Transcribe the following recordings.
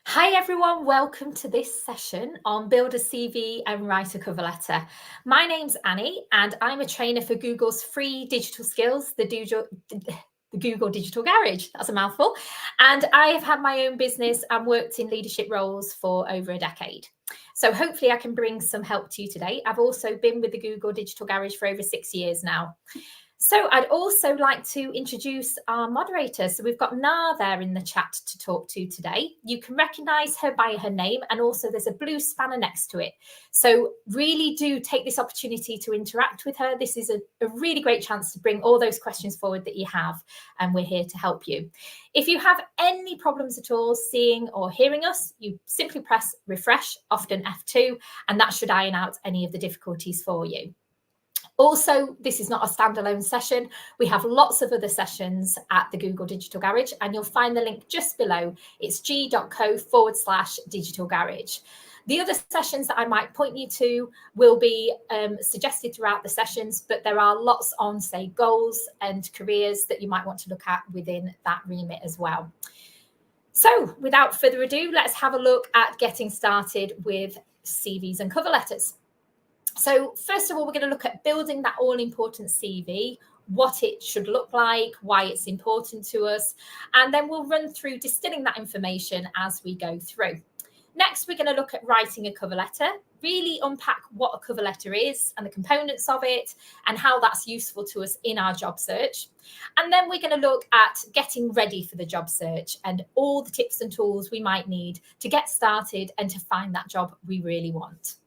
Hi everyone, welcome to this session on Build a CV and Write a Cover Letter. My name's Annie and I'm a trainer for Google's free digital skills, the Google Digital Garage. That's a mouthful. And I have had my own business and worked in leadership roles for over a decade. So hopefully I can bring some help to you today. I've also been with the Google Digital Garage for over 6 years now. So I'd also like to introduce our moderator. So we've got Na there in the chat to talk to today. You can recognise her by her name, and also there's a blue spanner next to it. So really do take this opportunity to interact with her. This is a really great chance to bring all those questions forward that you have, and we're here to help you. If you have any problems at all seeing or hearing us, you simply press refresh, often F2, and that should iron out any of the difficulties for you. Also, this is not a standalone session. We have lots of other sessions at the Google Digital Garage, and you'll find the link just below. It's g.co/digital garage. The other sessions that I might point you to will be suggested throughout the sessions, but there are lots on, say, goals and careers that you might want to look at within that remit as well. So without further ado, let's have a look at getting started with CVs and cover letters. So first of all, we're going to look at building that all-important CV, what it should look like, why it's important to us, and then we'll run through distilling that information as we go through. Next, we're going to look at writing a cover letter, really unpack what a cover letter is and the components of it and how that's useful to us in our job search. And then we're going to look at getting ready for the job search and all the tips and tools we might need to get started and to find that job we really want.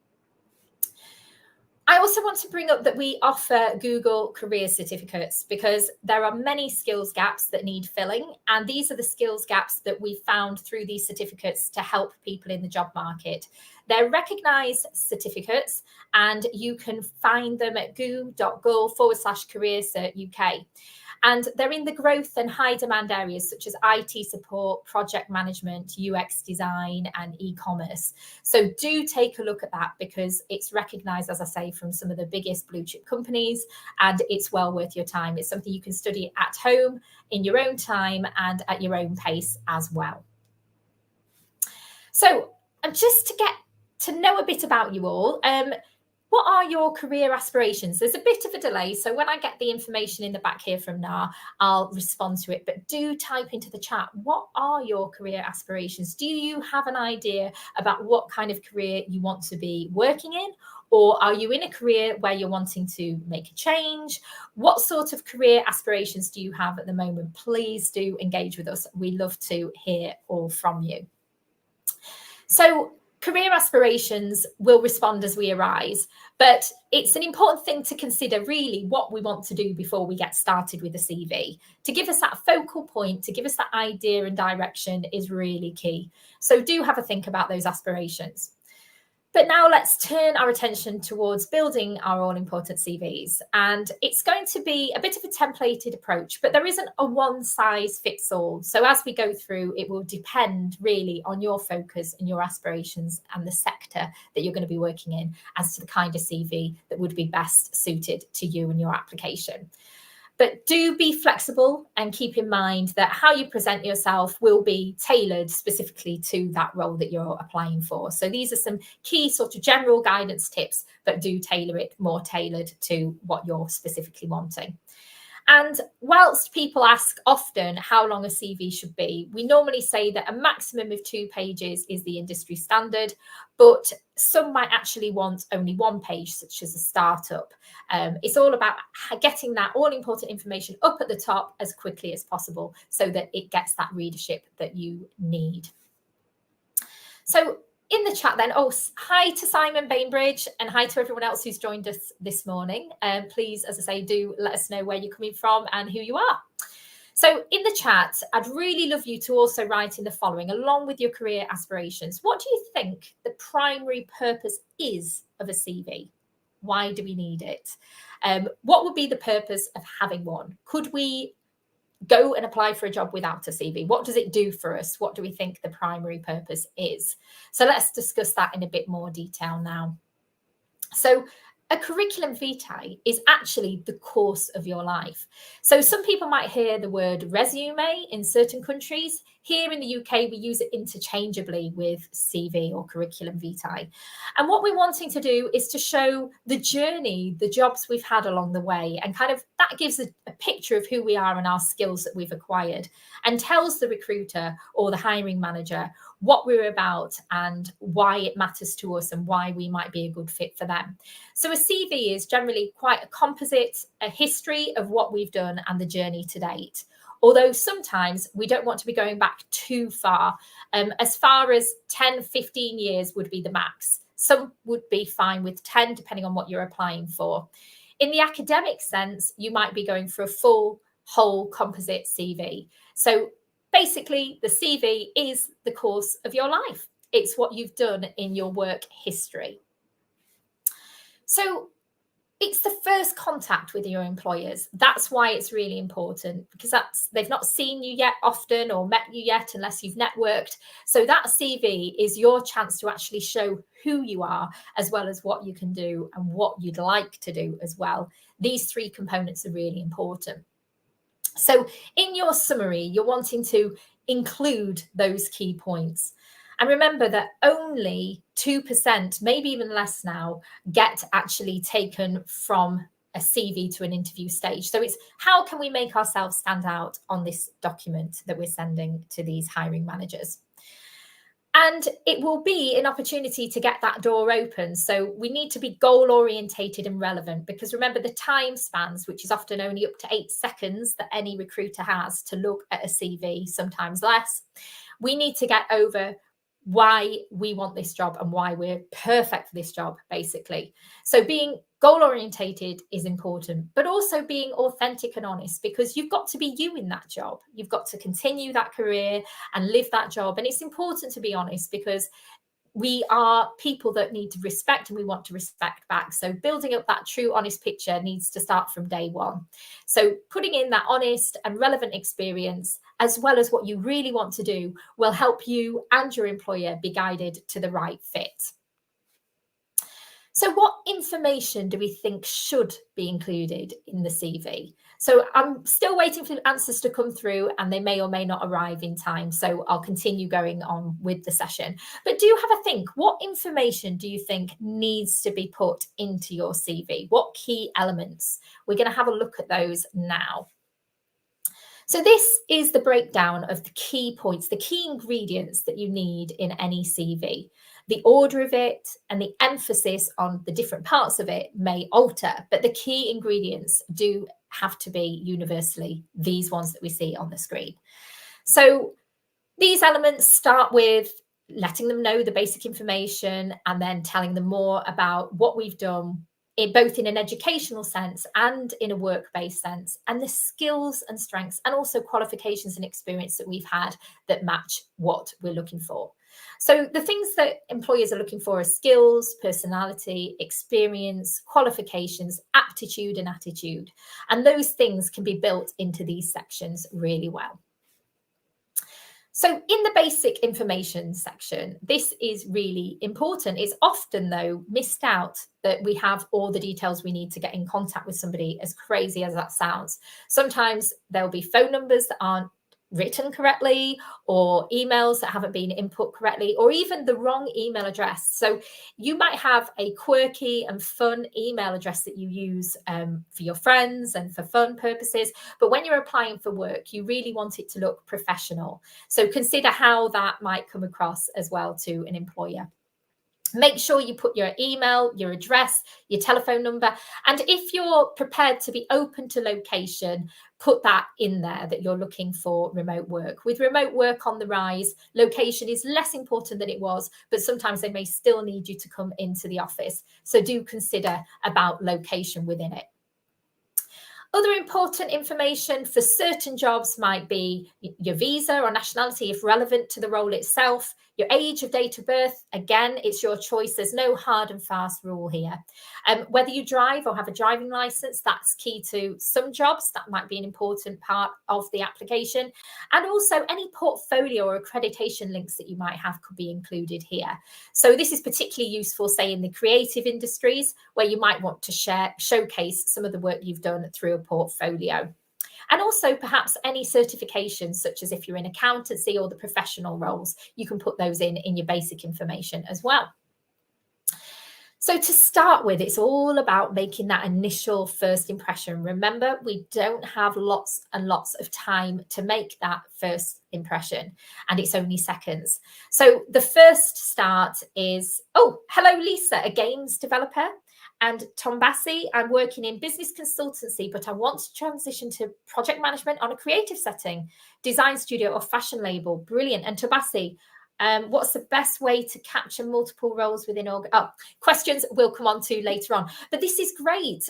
I also want to bring up that we offer Google Career Certificates because there are many skills gaps that need filling. And these are the skills gaps that we found through these certificates to help people in the job market. They're recognised certificates and you can find them at goo.gov/careercert.uk. And they're in the growth and high demand areas such as IT support, project management, UX design, and e-commerce. So do take a look at that because it's recognised, as I say, from some of the biggest blue chip companies, and it's well worth your time. It's something you can study at home in your own time and at your own pace as well. So just to get to know a bit about you all, what are your career aspirations? There's a bit of a delay, so when I get the information in the back here from Na, I'll respond to it, but do type into the chat, what are your career aspirations? Do you have an idea about what kind of career you want to be working in? Or are you in a career where you're wanting to make a change? What sort of career aspirations do you have at the moment? Please do engage with us. We love to hear all from you. So career aspirations will respond as we arise, but it's an important thing to consider really what we want to do before we get started with a CV. To give us that focal point, to give us that idea and direction is really key. So do have a think about those aspirations. But now let's turn our attention towards building our all-important CVs. And it's going to be a bit of a templated approach, but there isn't a one-size-fits-all. So as we go through, it will depend really on your focus and your aspirations and the sector that you're going to be working in as to the kind of CV that would be best suited to you and your application. But do be flexible and keep in mind that how you present yourself will be tailored specifically to that role that you're applying for. So these are some key sort of general guidance tips, but do tailor it more tailored to what you're specifically wanting. And whilst people ask often how long a CV should be, we normally say that a maximum of 2 pages is the industry standard, but some might actually want only 1 page, such as a startup. It's all about getting that all-important information up at the top as quickly as possible so that it gets that readership that you need. So in the chat then, hi to Simon Bainbridge and hi to everyone else who's joined us this morning. Please, as I say, do let us know where you're coming from and who you are. So in the chat, I'd really love you to also write in the following, along with your career aspirations. What do you think the primary purpose is of a CV? Why do we need it? What would be the purpose of having one? Could we go and apply for a job without a CV? What does it do for us? What do we think the primary purpose is? So let's discuss that in a bit more detail now. So a curriculum vitae is actually the course of your life. So some people might hear the word resume in certain countries. Here in the UK, we use it interchangeably with CV or curriculum vitae. And what we're wanting to do is to show the journey, the jobs we've had along the way, and kind of that gives a picture of who we are and our skills that we've acquired, and tells the recruiter or the hiring manager what we're about and why it matters to us and why we might be a good fit for them. So a CV is generally quite a composite, a history of what we've done and the journey to date. Although sometimes we don't want to be going back too far. As far as 10, 15 years would be the max. Some would be fine with 10, depending on what you're applying for. In the academic sense, you might be going for a full, whole composite CV. So basically, the CV is the course of your life. It's what you've done in your work history. So it's the first contact with your employers. That's why it's really important, because they've not seen you yet often or met you yet unless you've networked. So that CV is your chance to actually show who you are, as well as what you can do and what you'd like to do as well. These three components are really important. So in your summary, you're wanting to include those key points. And remember that only 2%, maybe even less now, get actually taken from a CV to an interview stage. So it's how can we make ourselves stand out on this document that we're sending to these hiring managers? And it will be an opportunity to get that door open. So we need to be goal orientated and relevant, because remember the time spans, which is often only up to 8 seconds that any recruiter has to look at a CV, sometimes less. We need to get over why we want this job and why we're perfect for this job, basically. So being goal orientated is important, but also being authentic and honest, because you've got to be you in that job. You've got to continue that career and live that job. And it's important to be honest, because we are people that need to respect, and we want to respect back. So building up that true, honest picture needs to start from day one. So putting in that honest and relevant experience, as well as what you really want to do, will help you and your employer be guided to the right fit. So what information do we think should be included in the CV? So I'm still waiting for answers to come through, and they may or may not arrive in time. So I'll continue going on with the session. But do have a think. What information do you think needs to be put into your CV? What key elements? We're going to have a look at those now. So this is the breakdown of the key points, the key ingredients that you need in any CV. The order of it and the emphasis on the different parts of it may alter, but the key ingredients do have to be universally these ones that we see on the screen. So these elements start with letting them know the basic information and then telling them more about what we've done, both in an educational sense and in a work-based sense, and the skills and strengths and also qualifications and experience that we've had that match what we're looking for. So the things that employers are looking for are skills, personality, experience, qualifications, aptitude and attitude. And those things can be built into these sections really well. So in the basic information section, this is really important. It's often, though, missed out that we have all the details we need to get in contact with somebody, as crazy as that sounds. Sometimes there'll be phone numbers that aren't written correctly, or emails that haven't been input correctly, or even the wrong email address. So you might have a quirky and fun email address that you use for your friends and for fun purposes, but when you're applying for work, you really want it to look professional. So consider how that might come across as well to an employer. Make sure you put your email, your address, your telephone number. And if you're prepared to be open to location, put that in there that you're looking for remote work. With remote work on the rise, location is less important than it was, but sometimes they may still need you to come into the office. So do consider about location within it. Other important information for certain jobs might be your visa or nationality, if relevant to the role itself, your age of date of birth. Again, it's your choice. There's no hard and fast rule here. Whether you drive or have a driving license, that's key to some jobs. That might be an important part of the application. And also any portfolio or accreditation links that you might have could be included here. So this is particularly useful, say, in the creative industries, where you might want to showcase some of the work you've done through a portfolio. And also perhaps any certifications, such as if you're in accountancy or the professional roles, you can put those in your basic information as well. So to start with, it's all about making that initial first impression. Remember, we don't have lots and lots of time to make that first impression, and it's only seconds. So the first start is, oh, hello, Lisa, a games developer. And Tom Bassi, I'm working in business consultancy, but I want to transition to project management on a creative setting, design studio or fashion label. Brilliant. And Tabassi, what's the best way to capture multiple roles within questions we'll come on to later on. But this is great.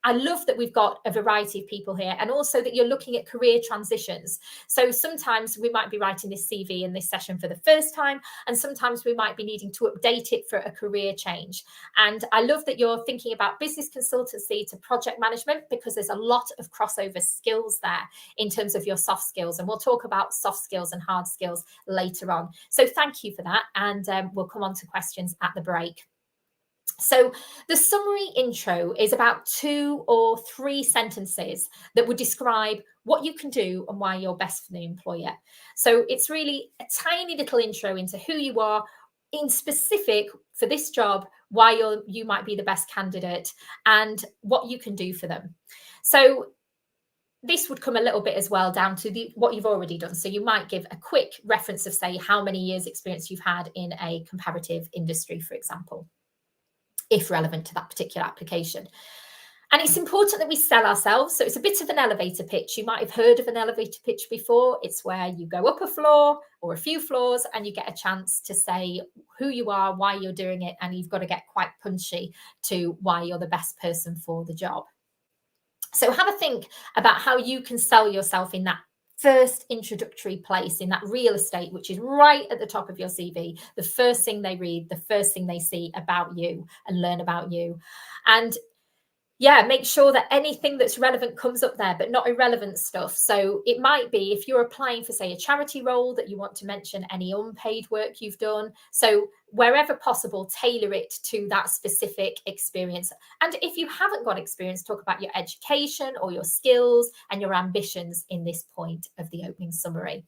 I love that we've got a variety of people here, and also that you're looking at career transitions. So sometimes we might be writing this CV in this session for the first time, and sometimes we might be needing to update it for a career change. And I love that you're thinking about business consultancy to project management, because there's a lot of crossover skills there in terms of your soft skills. And we'll talk about soft skills and hard skills later on. So thank you for that. And we'll come on to questions at the break. So the summary intro is about 2 or 3 sentences that would describe what you can do and why you're best for the employer. So it's really a tiny little intro into who you are, in specific for this job, why you might be the best candidate, and what you can do for them. So this would come a little bit as well down to what you've already done. So you might give a quick reference of, say, how many years experience you've had in a comparative industry, for example, if relevant to that particular application. And it's important that we sell ourselves. So it's a bit of an elevator pitch. You might have heard of an elevator pitch before. It's where you go up a floor or a few floors and you get a chance to say who you are, why you're doing it, and you've got to get quite punchy to why you're the best person for the job. So have a think about how you can sell yourself in that first introductory place, in that real estate, which is right at the top of your CV, the first thing they read, the first thing they see about you and learn about you. And yeah, make sure that anything that's relevant comes up there, but not irrelevant stuff. So it might be, if you're applying for, say, a charity role, that you want to mention any unpaid work you've done. So wherever possible, tailor it to that specific experience. And if you haven't got experience, talk about your education or your skills and your ambitions in this point of the opening summary.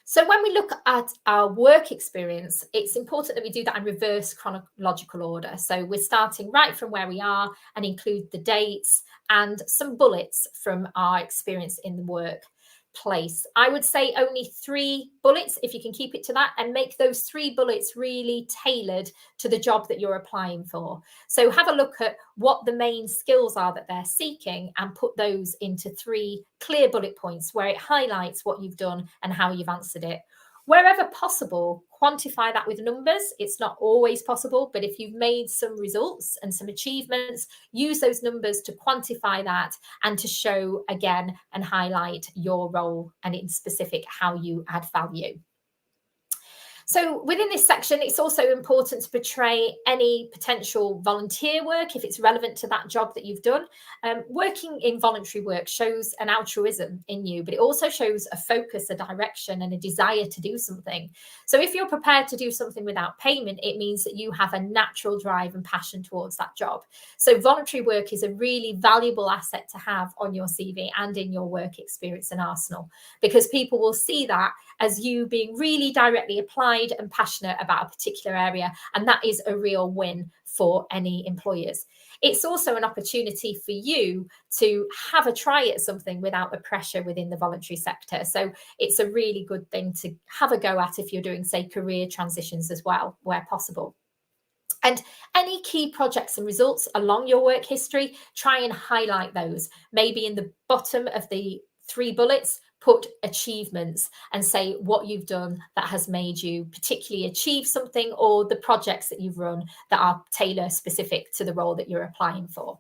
So when we look at our work experience, it's important that we do that in reverse chronological order. So we're starting right from where we are and include the dates and some bullets from our experience in the workplace. I would say only 3 bullets, if you can keep it to that, and make those 3 bullets really tailored to the job that you're applying for. So have a look at what the main skills are that they're seeking and put those into 3 clear bullet points where it highlights what you've done and how you've answered it. Wherever possible, quantify that with numbers. It's not always possible, but if you've made some results and some achievements, use those numbers to quantify that and to show again and highlight your role and in specific how you add value. So within this section, it's also important to portray any potential volunteer work if it's relevant to that job that you've done. Working in voluntary work shows an altruism in you, but it also shows a focus, a direction, and a desire to do something. So if you're prepared to do something without payment, it means that you have a natural drive and passion towards that job. So voluntary work is a really valuable asset to have on your CV and in your work experience and arsenal, because people will see that as you being really directly applied and passionate about a particular area, and that is a real win for any employers. It's also an opportunity for you to have a try at something without the pressure within the voluntary sector. So it's a really good thing to have a go at if you're doing, say, career transitions as well, where possible. And any key projects and results along your work history, try and highlight those. Maybe in the bottom of the 3 bullets, put achievements and say what you've done that has made you particularly achieve something, or the projects that you've run that are tailor specific to the role that you're applying for.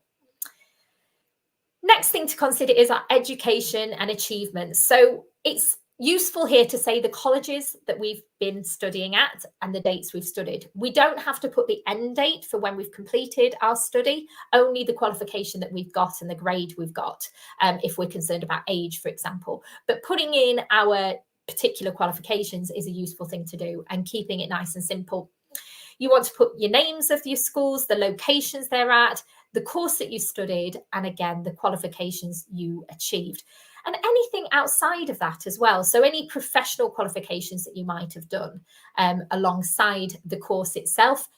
Next thing to consider is our education and achievements. So it's useful here to say the colleges that we've been studying at and the dates we've studied. We don't have to put the end date for when we've completed our study, only the qualification that we've got and the grade we've got, if we're concerned about age, for example. But putting in our particular qualifications is a useful thing to do, and keeping it nice and simple. You want to put your names of your schools, the locations they're at, the course that you studied, and again, the qualifications you achieved. And anything outside of that as well. So any professional qualifications that you might have done alongside the course itself,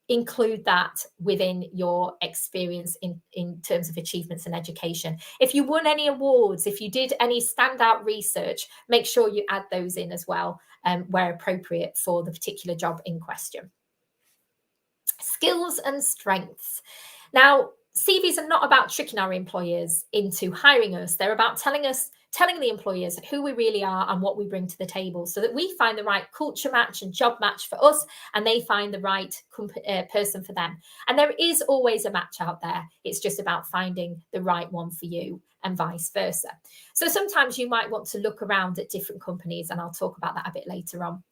include that within your experience in terms of achievements and education. If you won any awards, if you did any standout research, make sure you add those in as well, where appropriate for the particular job in question. Skills and strengths. Now, CVs are not about tricking our employers into hiring us. They're about telling the employers who we really are and what we bring to the table, so that we find the right culture match and job match for us, and they find the right person for them. And there is always a match out there. It's just about finding the right one for you, and vice versa. So sometimes you might want to look around at different companies, and I'll talk about that a bit later on.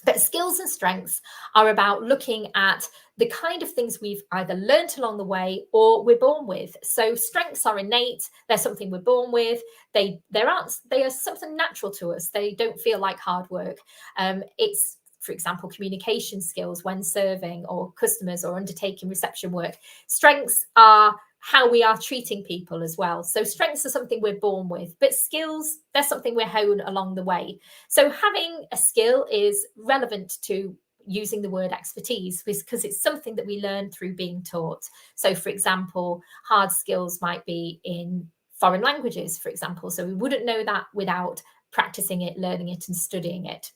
But skills and strengths are about looking at the kind of things we've either learnt along the way or we're born with. So strengths are innate. They're something we're born with. They are something natural to us. They don't feel like hard work. It's, for example, communication skills when serving or customers or undertaking reception work. Strengths are how we are treating people as well. So strengths are something we're born with, but skills, they're something we're honed along the way. So having a skill is relevant to using the word expertise, because it's something that we learn through being taught. So for example, hard skills might be in foreign languages, for example. So we wouldn't know that without practicing it, learning it and studying it.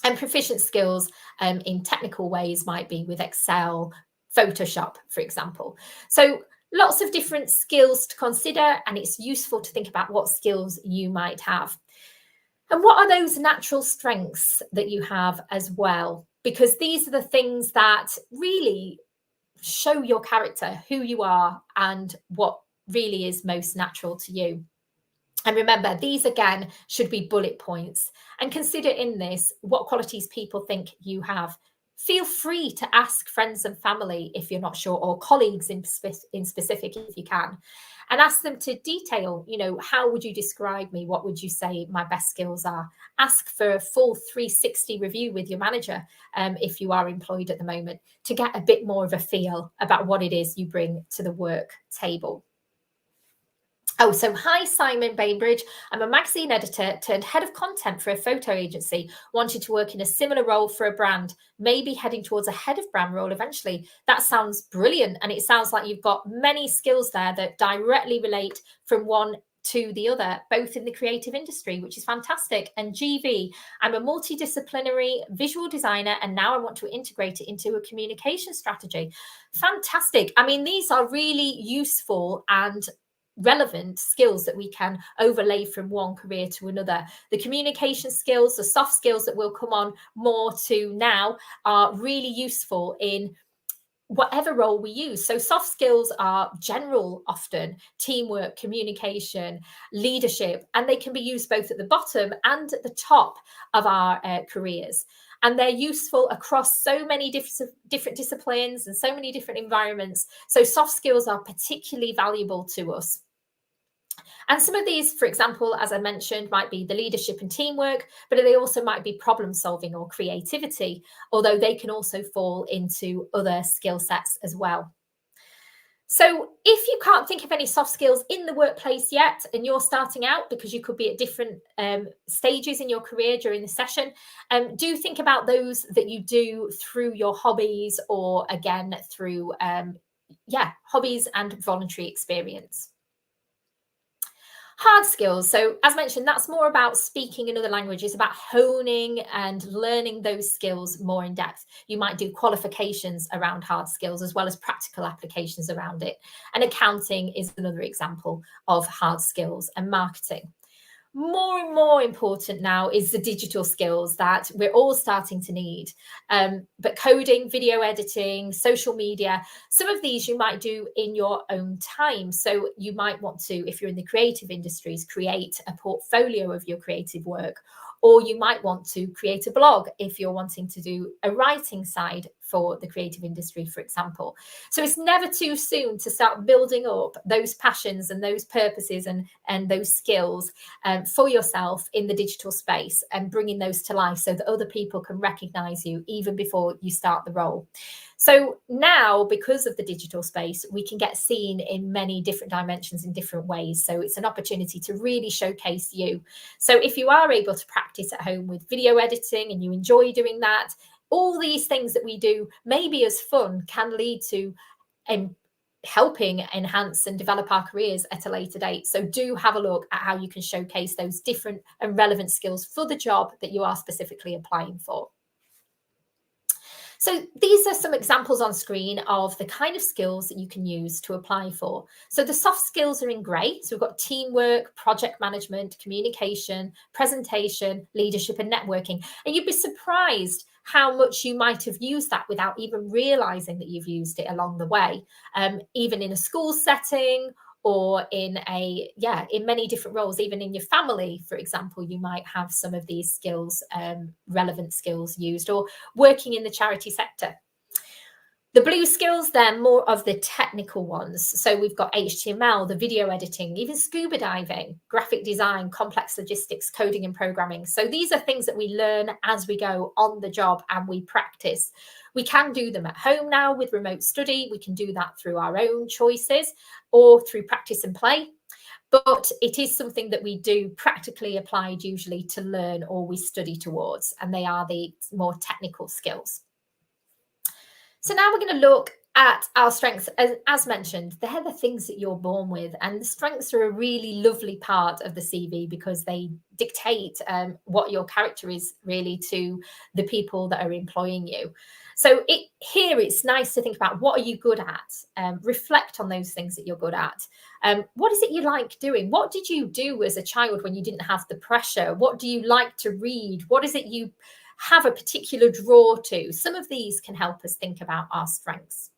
And proficient skills in technical ways might be with Excel, Photoshop, for example. So lots of different skills to consider, and it's useful to think about what skills you might have. And what are those natural strengths that you have as well? Because these are the things that really show your character, who you are, and what really is most natural to you. And remember, these again should be bullet points. And consider in this what qualities people think you have. Feel free to ask friends and family if you're not sure, or colleagues in specific if you can, and ask them to detail, how would you describe me? What would you say my best skills are? Ask for a full 360 review with your manager if you are employed at the moment, to get a bit more of a feel about what it is you bring to the work table. Oh, so hi, Simon Bainbridge. I'm a magazine editor turned head of content for a photo agency, wanted to work in a similar role for a brand, maybe heading towards a head of brand role eventually. That sounds brilliant. And it sounds like you've got many skills there that directly relate from one to the other, both in the creative industry, which is fantastic. And GV, I'm a multidisciplinary visual designer, and now I want to integrate it into a communication strategy. Fantastic. I mean, these are really useful and relevant skills that we can overlay from one career to another. The communication skills, the soft skills that we'll come on more to now, are really useful in whatever role we use. So soft skills are general, often teamwork, communication, leadership, and they can be used both at the bottom and at the top of our careers. And they're useful across so many different disciplines and so many different environments. So soft skills are particularly valuable to us. And some of these, for example, as I mentioned, might be the leadership and teamwork, but they also might be problem solving or creativity, although they can also fall into other skill sets as well. So if you can't think of any soft skills in the workplace yet, and you're starting out, because you could be at different stages in your career during the session, do think about those that you do through your hobbies, or again, through hobbies and voluntary experience. Hard skills. So as mentioned, that's more about speaking in other languages, about honing and learning those skills more in depth. You might do qualifications around hard skills as well as practical applications around it. And accounting is another example of hard skills, and marketing. More and more important now is the digital skills that we're all starting to need. But coding, video editing, social media, some of these you might do in your own time. So you might want to, if you're in the creative industries, create a portfolio of your creative work. Or you might want to create a blog if you're wanting to do a writing side, for the creative industry, for example. So it's never too soon to start building up those passions and those purposes and those skills for yourself in the digital space, and bringing those to life so that other people can recognize you even before you start the role. So now, because of the digital space, we can get seen in many different dimensions in different ways. So it's an opportunity to really showcase you. So if you are able to practice at home with video editing and you enjoy doing that, all these things that we do, maybe as fun, can lead to helping enhance and develop our careers at a later date. So do have a look at how you can showcase those different and relevant skills for the job that you are specifically applying for. So these are some examples on screen of the kind of skills that you can use to apply for. So the soft skills are in grey. So we've got teamwork, project management, communication, presentation, leadership, and networking. And you'd be surprised how much you might have used that without even realizing that you've used it along the way, even in a school setting, or in many different roles. Even in your family, for example, you might have some of these skills, relevant skills used, or working in the charity sector. The blue skills, they're more of the technical ones. So we've got HTML, the video editing, even scuba diving, graphic design, complex logistics, coding and programming. So these are things that we learn as we go on the job and we practice. We can do them at home now with remote study. We can do that through our own choices or through practice and play. But it is something that we do practically applied usually to learn, or we study towards, and they are the more technical skills. So now we're going to look at our strengths. As mentioned, they're the things that you're born with, and the strengths are a really lovely part of the CV because they dictate what your character is really to the people that are employing you. So here it's nice to think about, what are you good at? Reflect on those things that you're good at. What is it you like doing? What did you do as a child when you didn't have the pressure? What do you like to read? What is it you have a particular draw to? Some of these can help us think about our strengths.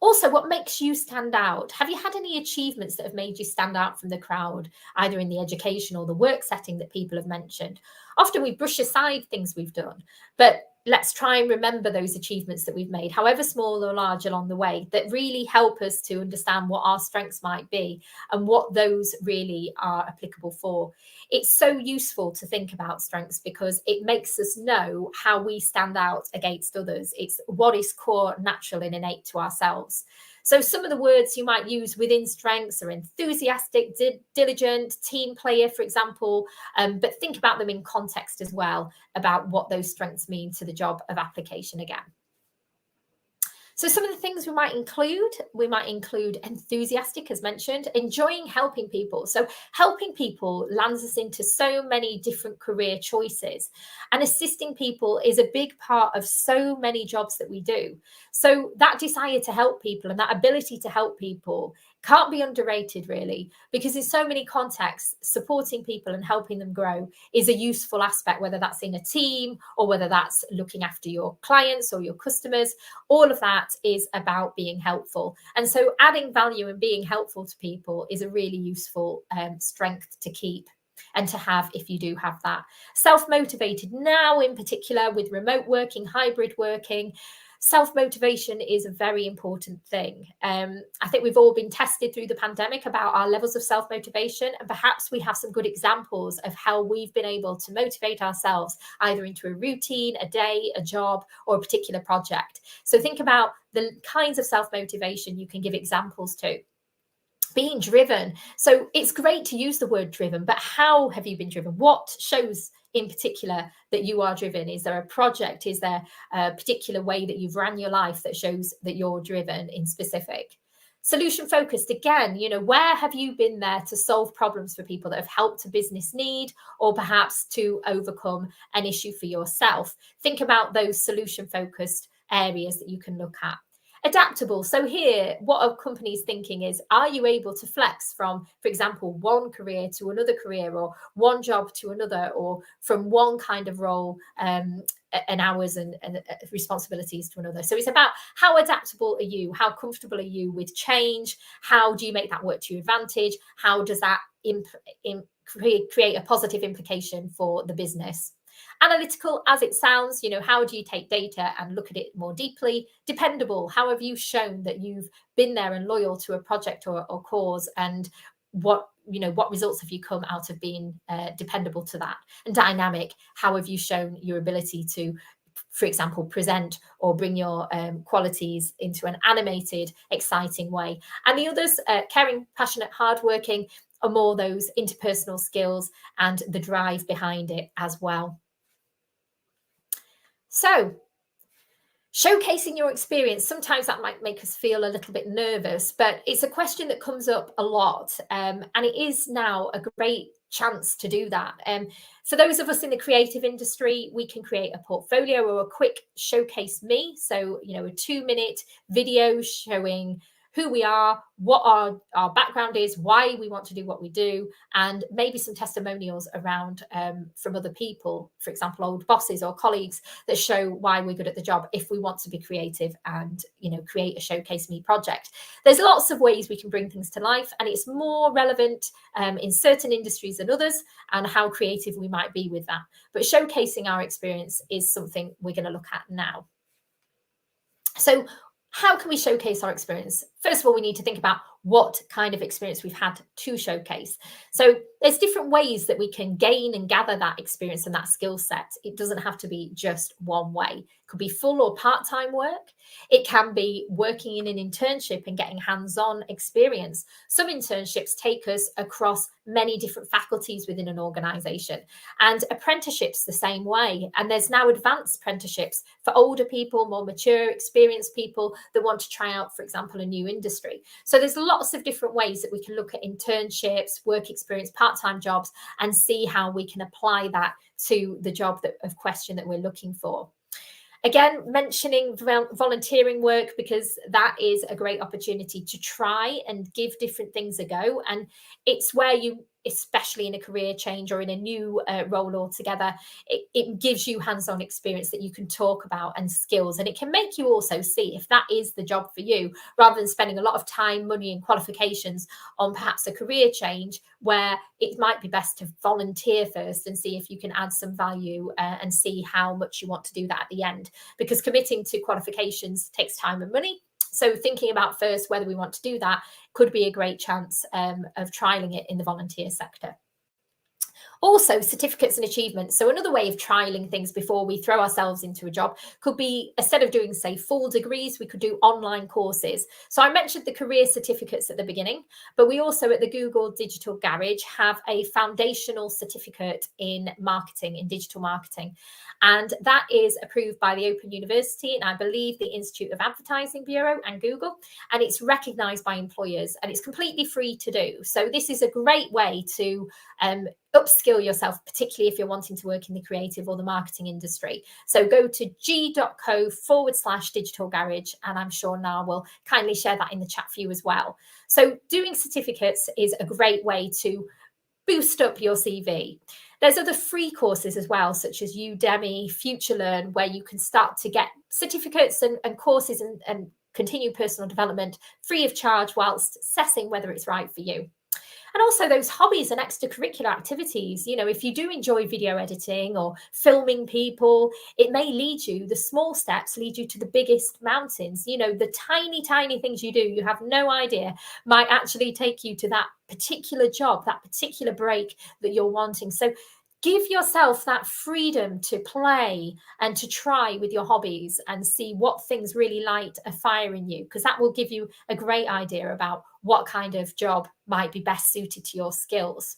Also, what makes you stand out? Have you had any achievements that have made you stand out from the crowd, either in the education or the work setting that people have mentioned? Often we brush aside things we've done, but let's try and remember those achievements that we've made, however small or large along the way, that really help us to understand what our strengths might be and what those really are applicable for. It's so useful to think about strengths because it makes us know how we stand out against others. It's what is core, natural, and innate to ourselves. So some of the words you might use within strengths are enthusiastic, diligent, team player, for example, but think about them in context as well, about what those strengths mean to the job of application again. So some of the things we might include enthusiastic, as mentioned, enjoying helping people. So helping people lands us into so many different career choices, and assisting people is a big part of so many jobs that we do. So that desire to help people and that ability to help people can't be underrated, really, because in so many contexts, supporting people and helping them grow is a useful aspect, whether that's in a team or whether that's looking after your clients or your customers. All of that is about being helpful. And so adding value and being helpful to people is a really useful strength to keep and to have if you do have that. Self-motivated now, in particular with remote working, hybrid working, self-motivation is a very important thing. I think we've all been tested through the pandemic about our levels of self-motivation, and perhaps we have some good examples of how we've been able to motivate ourselves either into a routine, a day, a job, or a particular project. So think about the kinds of self-motivation you can give examples to. Being driven. So it's great to use the word driven, but how have you been driven? What shows in particular that you are driven? Is there a project? Is there a particular way that you've ran your life that shows that you're driven in specific? Solution focused, again, where have you been there to solve problems for people that have helped a business need, or perhaps to overcome an issue for yourself? Think about those solution focused areas that you can look at. Adaptable. So here, what a company's thinking is, are you able to flex from, for example, one career to another career, or one job to another, or from one kind of role and hours and responsibilities to another? So it's about how adaptable are you? How comfortable are you with change? How do you make that work to your advantage? How does that create a positive implication for the business? Analytical, as it sounds, how do you take data and look at it more deeply? Dependable, how have you shown that you've been there and loyal to a project or cause, and what results have you come out of being dependable to that? And dynamic, how have you shown your ability to, for example, present or bring your qualities into an animated, exciting way? And the others, caring, passionate, hardworking, are more those interpersonal skills and the drive behind it as well. So, showcasing your experience, sometimes that might make us feel a little bit nervous, but it's a question that comes up a lot. And it is now a great chance to do that. For those of us in the creative industry, we can create a portfolio or a quick showcase me. So, a 2-minute video showing who we are, what our background is, why we want to do what we do, and maybe some testimonials around from other people, for example, old bosses or colleagues, that show why we're good at the job if we want to be creative and create a showcase me project. There's lots of ways we can bring things to life, and it's more relevant in certain industries than others, and how creative we might be with that. But showcasing our experience is something we're going to look at now. So how can we showcase our experience? First of all, we need to think about what kind of experience we've had to showcase. So there's different ways that we can gain and gather that experience and that skill set. It doesn't have to be just one way. It could be full or part-time work. It can be working in an internship and getting hands-on experience. Some internships take us across many different faculties within an organization, and apprenticeships the same way. And there's now advanced apprenticeships for older people, more mature, experienced people that want to try out, for example, a new industry. So there's lots of different ways that we can look at internships, work experience, part-time jobs, and see how we can apply that to the job of question that we're looking for. Again, mentioning volunteering work, because that is a great opportunity to try and give different things a go. And it's where you, especially in a career change or in a new role altogether, it gives you hands-on experience that you can talk about and skills. And it can make you also see if that is the job for you, rather than spending a lot of time, money and qualifications on perhaps a career change, where it might be best to volunteer first and see if you can add some value and see how much you want to do that at the end. Because committing to qualifications takes time and money. So thinking about first whether we want to do that could be a great chance of trialing it in the volunteer sector. Also, certificates and achievements. So another way of trialing things before we throw ourselves into a job could be, instead of doing, say, full degrees, we could do online courses. So I mentioned the career certificates at the beginning, but we also at the Google Digital Garage have a foundational certificate in marketing, in digital marketing. And that is approved by the Open University and I believe the Institute of Advertising Bureau and Google, and it's recognized by employers, and it's completely free to do. So this is a great way to upskill yourself, particularly if you're wanting to work in the creative or the marketing industry. So go to g.co/digital garage, and I'm sure Nar will kindly share that in the chat for you as well. So doing certificates is a great way to boost up your CV. There's other free courses as well, such as Udemy, FutureLearn, where you can start to get certificates and courses and continue personal development free of charge whilst assessing whether it's right for you. And also those hobbies and extracurricular activities. If you do enjoy video editing or filming people, it may lead you, the small steps lead you to the biggest mountains. The tiny, tiny things you do, you have no idea, might actually take you to that particular job, that particular break that you're wanting. So give yourself that freedom to play and to try with your hobbies and see what things really light a fire in you, because that will give you a great idea about what kind of job might be best suited to your skills.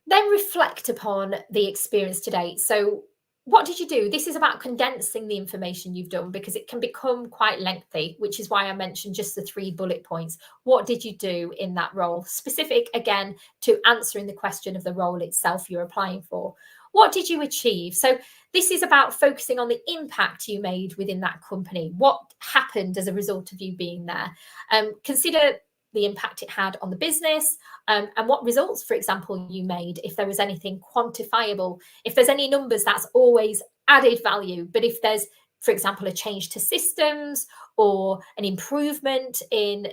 Then reflect upon the experience to date. So what did you do? This is about condensing the information you've done, because it can become quite lengthy, which is why I mentioned just the 3 bullet points. What did you do in that role? Specific, again, to answering the question of the role itself you're applying for. What did you achieve? So this is about focusing on the impact you made within that company. What happened as a result of you being there? Consider the impact it had on the business, and what results, for example, you made. If there was anything quantifiable, if there's any numbers, that's always added value. But if there's for example, a change to systems or an improvement in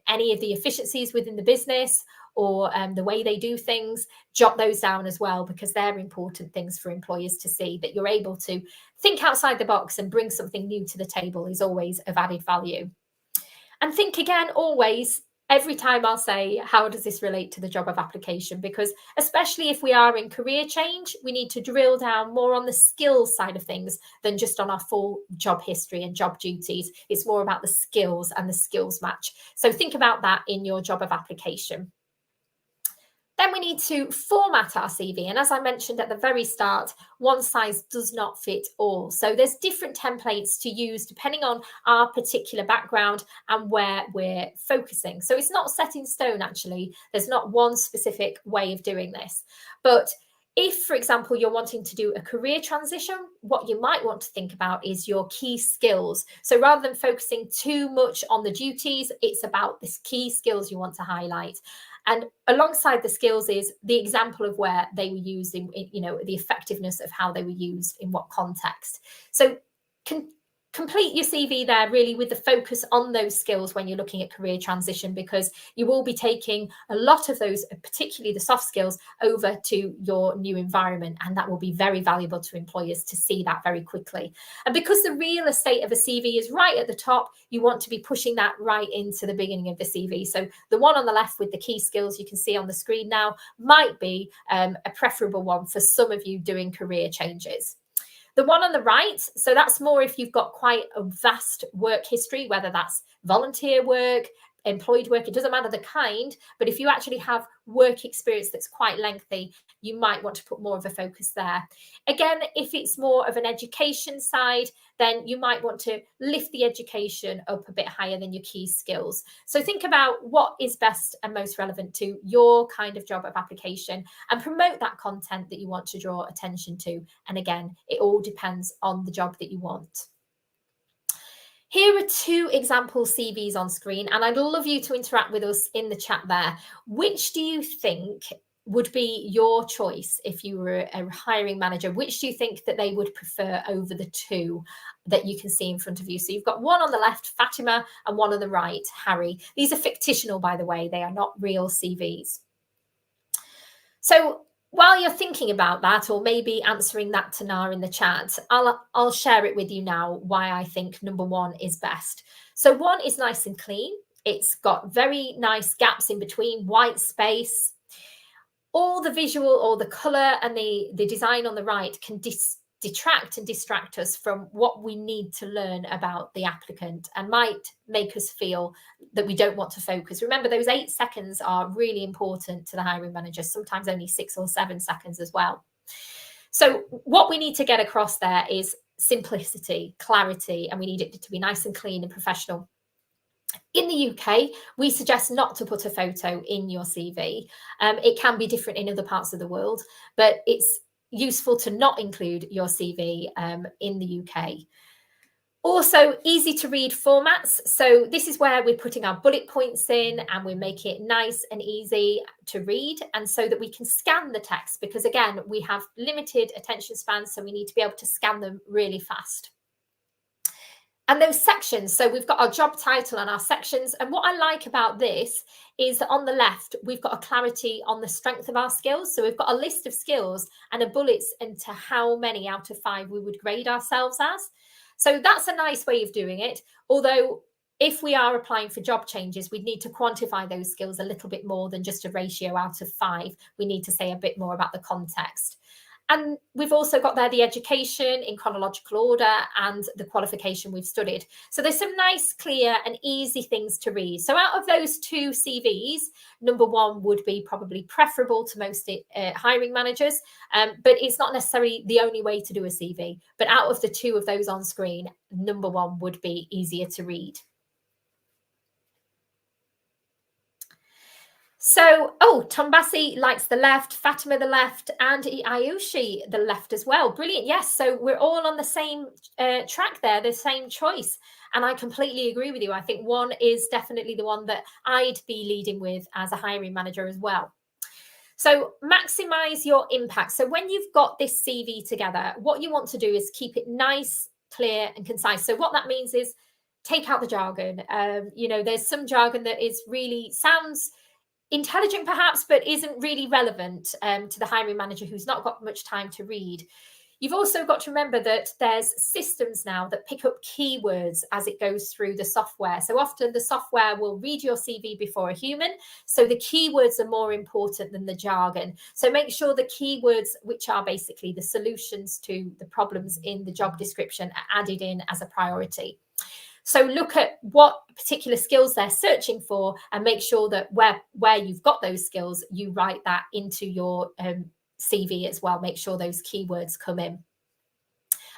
any of the efficiencies within the business, or the way they do things, jot those down as well, because they're important things for employers to see. That you're able to think outside the box and bring something new to the table is always of added value. And think again, always, every time I'll say, how does this relate to the job of application? Because especially if we are in career change, we need to drill down more on the skills side of things than just on our full job history and job duties. It's more about the skills and the skills match. So think about that in your job of application. Then we need to format our CV. And as I mentioned at the very start, one size does not fit all. So there's different templates to use depending on our particular background and where we're focusing. So it's not set in stone, actually. There's not one specific way of doing this. But if, for example, you're wanting to do a career transition, what you might want to think about is your key skills. So rather than focusing too much on the duties, it's about the key skills you want to highlight. And alongside the skills is the example of where they were used in the effectiveness of how they were used in what context. So complete your CV there really with the focus on those skills when you're looking at career transition, because you will be taking a lot of those, particularly the soft skills, over to your new environment, and that will be very valuable to employers to see that very quickly. And because the real estate of a CV is right at the top, you want to be pushing that right into the beginning of the CV. So the one on the left with the key skills you can see on the screen now might be a preferable one for some of you doing career changes. The one on the right, so that's more if you've got quite a vast work history, whether that's volunteer work, employed work, it doesn't matter the kind, but if you actually have work experience that's quite lengthy, you might want to put more of a focus there. Again, if it's more of an education side, then you might want to lift the education up a bit higher than your key skills. So think about what is best and most relevant to your kind of job of application and promote that content that you want to draw attention to. And again, it all depends on the job that you want. Here are two example CVs on screen, and I'd love you to interact with us in the chat there. Which do you think would be your choice if you were a hiring manager? Which do you think that they would prefer over the two that you can see in front of you? So you've got one on the left, Fatima, and one on the right, Harry. These are fictional, by the way. They are not real CVs. So while you're thinking about that, or maybe answering that to Na in the chat, I'll share it with you now why I think number one is best. So one is nice and clean. It's got very nice gaps in between, white space. All the visual or the color and the design on the right can detract and distract us from what we need to learn about the applicant and might make us feel that we don't want to focus. Remember, those 8 seconds are really important to the hiring manager, sometimes only 6 or 7 seconds as well. So what we need to get across there is simplicity, clarity, and we need it to be nice and clean and professional. In the UK, we suggest not to put a photo in your CV. It can be different in other parts of the world, but it's useful to not include your CV in the UK. Also, easy to read formats. So this is where we're putting our bullet points in and we're making it nice and easy to read, and so that we can scan the text, because again, we have limited attention spans, so we need to be able to scan them really fast. And those sections, so we've got our job title and our sections. And what I like about this is that on the left, we've got a clarity on the strength of our skills. So we've got a list of skills and a bullets into how many out of 5 we would grade ourselves as. So that's a nice way of doing it. Although if we are applying for job changes, we'd need to quantify those skills a little bit more than just a ratio out of 5. We need to say a bit more about the context. And we've also got there the education in chronological order and the qualification we've studied. So there's some nice, clear and easy things to read. So out of those 2 CVs, number one would be probably preferable to most hiring managers, but it's not necessarily the only way to do a CV. But out of the 2 of those on screen, number one would be easier to read. So, Tombasi likes the left, Fatima the left, and Ayushi the left as well. Brilliant. Yes, so we're all on the same track there, the same choice. And I completely agree with you. I think one is definitely the one that I'd be leading with as a hiring manager as well. So maximize your impact. So when you've got this CV together, what you want to do is keep it nice, clear and concise. So what that means is take out the jargon. You know, there's some jargon that is really sounds intelligent perhaps, but isn't really relevant to the hiring manager who's not got much time to read. You've also got to remember that there's systems now that pick up keywords as it goes through the software. So often the software will read your CV before a human. So the keywords are more important than the jargon. So make sure the keywords, which are basically the solutions to the problems in the job description, are added in as a priority. So look at what particular skills they're searching for and make sure that where you've got those skills, you write that into your CV as well. Make sure those keywords come in.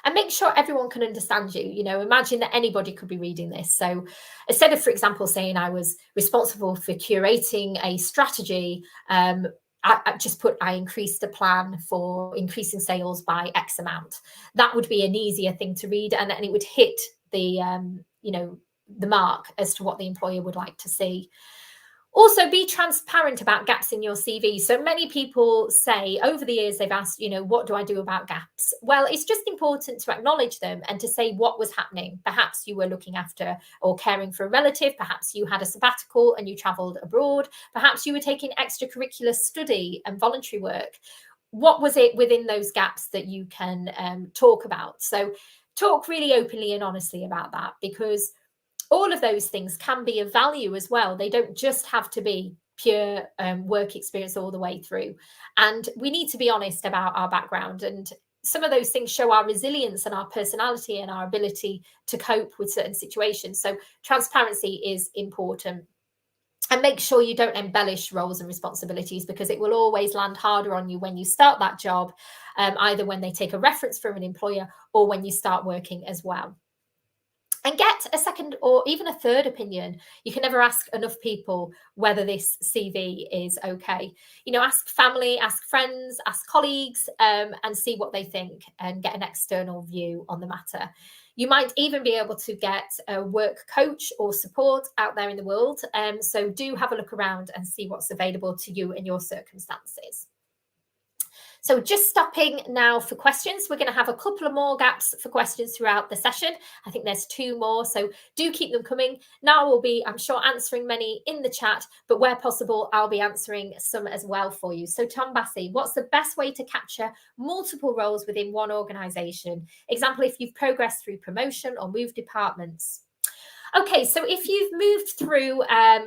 And make sure everyone can understand you. You know, imagine that anybody could be reading this. So instead of, for example, saying I was responsible for curating a strategy, I just put I increased the plan for increasing sales by X amount. That would be an easier thing to read, and it would hit the you know, the mark as to what the employer would like to see. Also, be transparent about gaps in your CV. So many people say over the years, they've asked, you know, what do I do about gaps? Well, it's just important to acknowledge them and to say what was happening. Perhaps you were looking after or caring for a relative. Perhaps you had a sabbatical and you traveled abroad. Perhaps you were taking extracurricular study and voluntary work. What was it within those gaps that you can talk about? So talk really openly and honestly about that, because all of those things can be of value as well. They don't just have to be pure work experience all the way through. And we need to be honest about our background. And some of those things show our resilience and our personality and our ability to cope with certain situations. So transparency is important. And make sure you don't embellish roles and responsibilities, because it will always land harder on you when you start that job, either when they take a reference from an employer or when you start working as well. And get a second or even a third opinion. You can never ask enough people whether this CV is okay. You know, ask family, ask friends, ask colleagues, and see what they think and get an external view on the matter. You might even be able to get a work coach or support out there in the world. So do have a look around and see what's available to you and your circumstances. So just stopping now for questions. We're going to have a couple of more gaps for questions throughout the session. I think there's 2 more, so do keep them coming. Now we'll be, I'm sure, answering many in the chat, but where possible, I'll be answering some as well for you. So Tom Bassey, what's the best way to capture multiple roles within one organisation? Example, if you've progressed through promotion or moved departments. Okay, so if you've moved through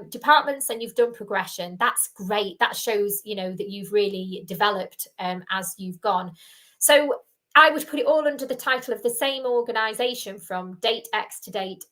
departments and you've done progression, that's great. That shows, you know, that you've really developed as you've gone. So I would put it all under the title of the same organisation from date X to date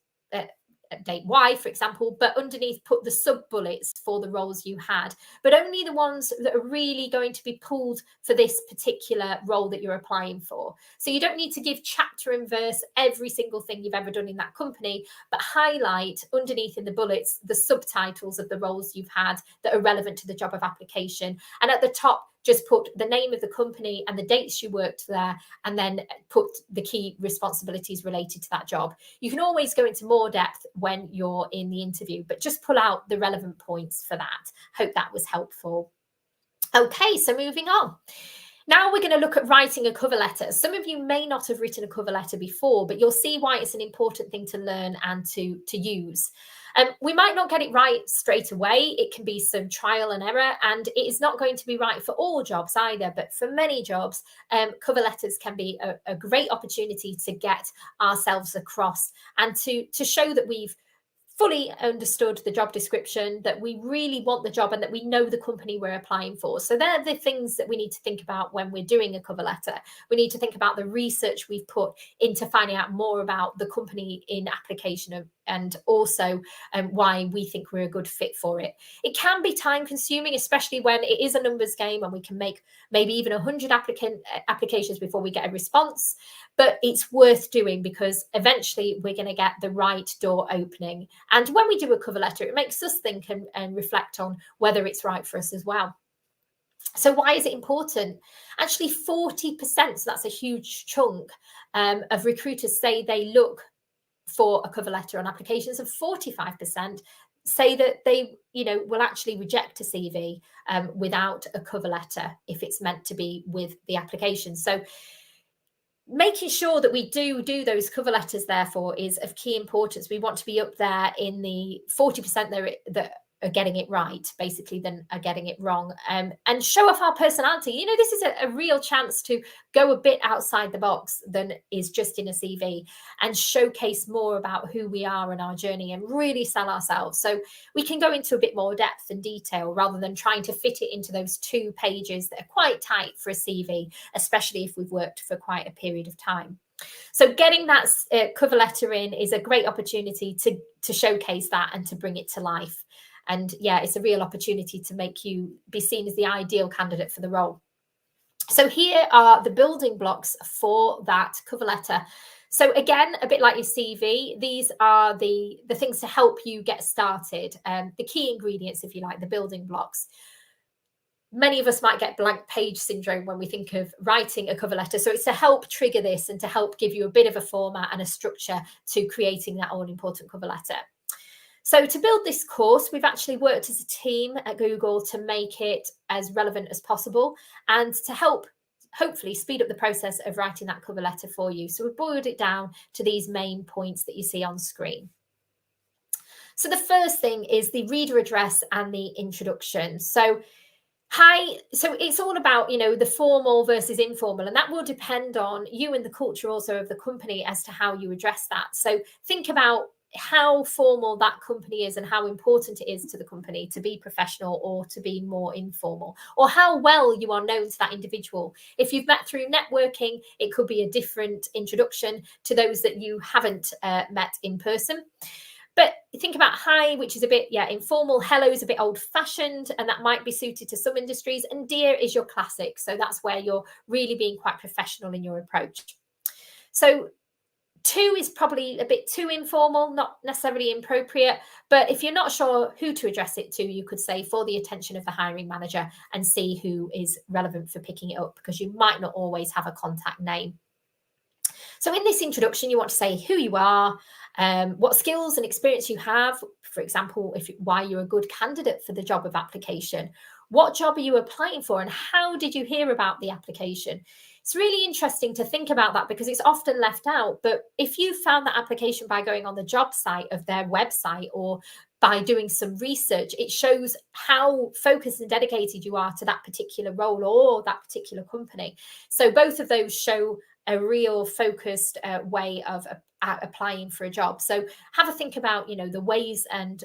Y, for example, but underneath put the sub bullets for the roles you had, but only the ones that are really going to be pulled for this particular role that you're applying for. So you don't need to give chapter and verse every single thing you've ever done in that company, but highlight underneath in the bullets the subtitles of the roles you've had that are relevant to the job of application. And at the top, just put the name of the company and the dates you worked there, and then put the key responsibilities related to that job. You can always go into more depth when you're in the interview, but just pull out the relevant points for that. Hope that was helpful. Okay, so moving on. Now we're going to look at writing a cover letter. Some of you may not have written a cover letter before, but you'll see why it's an important thing to learn and to use. We might not get it right straight away. It can be some trial and error, and it is not going to be right for all jobs either. But for many jobs, cover letters can be a great opportunity to get ourselves across and to show that we've fully understood the job description, that we really want the job, and that we know the company we're applying for. So they're the things that we need to think about when we're doing a cover letter. We need to think about the research we've put into finding out more about the company in application, and also why we think we're a good fit for it. It can be time consuming, especially when it is a numbers game and we can make maybe even 100 applications before we get a response. But it's worth doing, because eventually we're going to get the right door opening. And when we do a cover letter, it makes us think and reflect on whether it's right for us as well. So why is it important? Actually, 40%, so that's a huge chunk, of recruiters say they look for a cover letter on applications, and 45% say that they, will actually reject a CV without a cover letter if it's meant to be with the application. So making sure that we do those cover letters, therefore, is of key importance. We want to be up there in the 40% that are getting it right, basically, than are getting it wrong, and show off our personality. You know, this is a real chance to go a bit outside the box than is just in a CV, and showcase more about who we are and our journey, and really sell ourselves. So we can go into a bit more depth and detail rather than trying to fit it into those 2 pages that are quite tight for a CV, especially if we've worked for quite a period of time. So getting that cover letter in is a great opportunity to showcase that and to bring it to life. And yeah, it's a real opportunity to make you be seen as the ideal candidate for the role. So here are the building blocks for that cover letter. So again, a bit like your CV, these are the things to help you get started, the key ingredients, if you like, the building blocks. Many of us might get blank page syndrome when we think of writing a cover letter. So it's to help trigger this and to help give you a bit of a format and a structure to creating that all-important cover letter. So to build this course, we've actually worked as a team at Google to make it as relevant as possible and to help hopefully speed up the process of writing that cover letter for you. So we've boiled it down to these main points that you see on screen. So the first thing is the reader address and the introduction. So it's all about, you know, the formal versus informal, and that will depend on you and the culture also of the company as to how you address that. So think about how formal that company is and how important it is to the company to be professional or to be more informal, or how well you are known to that individual. If you've met through networking, it could be a different introduction to those that you haven't met in person. But think about hi, which is a bit, informal. Hello is a bit old fashioned, and that might be suited to some industries. And dear is your classic. So that's where you're really being quite professional in your approach. So to is probably a bit too informal, not necessarily inappropriate. But if you're not sure who to address it to, you could say for the attention of the hiring manager and see who is relevant for picking it up, because you might not always have a contact name. So in this introduction, you want to say who you are, what skills and experience you have, for example, why you're a good candidate for the job of application, what job are you applying for, and how did you hear about the application? It's really interesting to think about that because it's often left out. But if you found that application by going on the job site of their website or by doing some research, it shows how focused and dedicated you are to that particular role or that particular company. So both of those show a real focused way of applying for a job. So have a think about, you know, the ways and